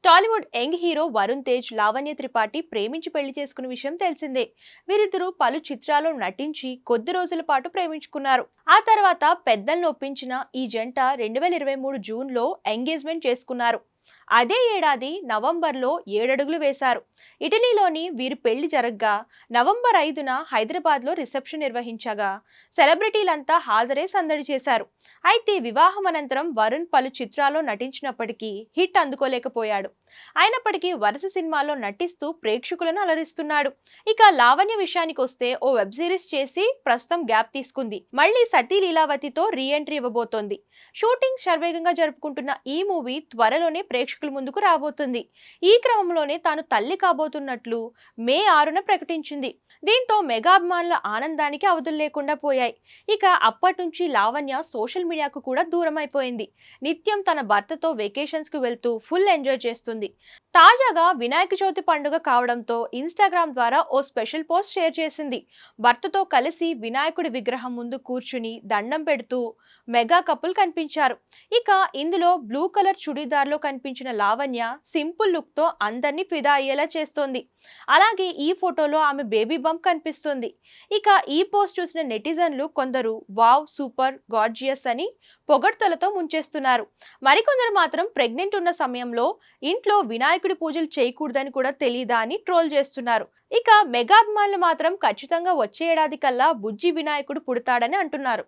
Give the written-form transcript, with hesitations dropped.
Tollywood young hero Varun Tej Lavanya Tripathi ప్రేమించి పెళ్లి చేసుకున్న విషయం తెలిసిందే. వీరిద్దరూ పలు చిత్రాల్లో నటించి కొద్ది రోజుల పాటు ప్రేమించుకున్నారు. ఆ తర్వాత పెద్దలను ఒప్పించిన ఈ జంట 2023 జూన్లో ఎంగేజ్మెంట్ చేసుకున్నారు. అదే ఏడాది నవంబర్లో 7 అడుగులు వేశారు. ఇటలీలోని వీరి పెళ్లి జరగ్గా నవంబర్ 5న హైదరాబాద్లో రిసెప్షన్ నిర్వహించగా సెలబ్రిటీలంతా హాజరై సందడి చేశారు. అయితే వివాహం అనంతరం వరుణ్ పలు చిత్రాల్లో నటించినప్పటికీ హిట్ అందుకోలేకపోయాడు. అయినప్పటికీ వరుస సినిమాల్లో నటిస్తూ ప్రేక్షకులను అలరిస్తున్నాడు. ఇక లావణ్య విషయానికి వస్తే ఓ వెబ్ సిరీస్ చేసి ప్రస్తుతం గ్యాప్ తీసుకుంది. మళ్ళీ సతీ లీలావతితో రీ ఎంట్రీ ఇవ్వబోతోంది. షూటింగ్ శరవేగంగా జరుపుకుంటున్న ఈ మూవీ త్వరలోనే ప్రేక్షకుల ముందుకు రాబోతుంది. ఈ క్రమంలోనే తాను తల్లి కాబోతున్నట్లు మే 6న ప్రకటించింది. దీంతో మెగా అభిమానుల ఆనందానికి అవధులు లేకుండా పోయాయి. ఇక అప్పటి నుంచి లావణ్య సోషల్ మీడియాకు కూడా దూరం అయిపోయింది. నిత్యం తన భర్తతో వెకేషన్స్ కు వెళ్తూ ఫుల్ ఎంజాయ్ చేస్తుంది. తాజాగా వినాయక చవితి పండుగ కావడంతో ఇన్స్టాగ్రామ్ ద్వారా ఓ స్పెషల్ పోస్ట్ షేర్ చేసింది. భర్తతో కలిసి వినాయకుడి విగ్రహం ముందు కూర్చుని దండం పెడుతూ మెగా కపుల్ కనిపించారు. ఇక ఇందులో బ్లూ కలర్ చుడీదార్లో కనిపించిన లావణ్య సింపుల్ లుక్ తో అందరినీ ఫిదా అయ్యేలా చేస్తోంది. అలాగే ఈ ఫోటోలో ఆమె బేబీ బంప్ కనిపిస్తుంది. ఇక ఈ పోస్ట్ చూసిన నెటిజన్లు కొందరు వావ్ సూపర్ గార్జియస్ అని పొగడ్తలతో ముంచేస్తున్నారు. మరికొందరు మాత్రం ప్రెగ్నెంట్ ఉన్న సమయంలో ఇంట్లో వినాయకుడి పూజలు చేయకూడదని కూడా తెలీదా అని ట్రోల్ చేస్తున్నారు. ఇక మెగా అభిమానులు మాత్రం ఖచ్చితంగా వచ్చే ఏడాది కల్లా బుజ్జి వినాయకుడు పుడతాడని అంటున్నారు.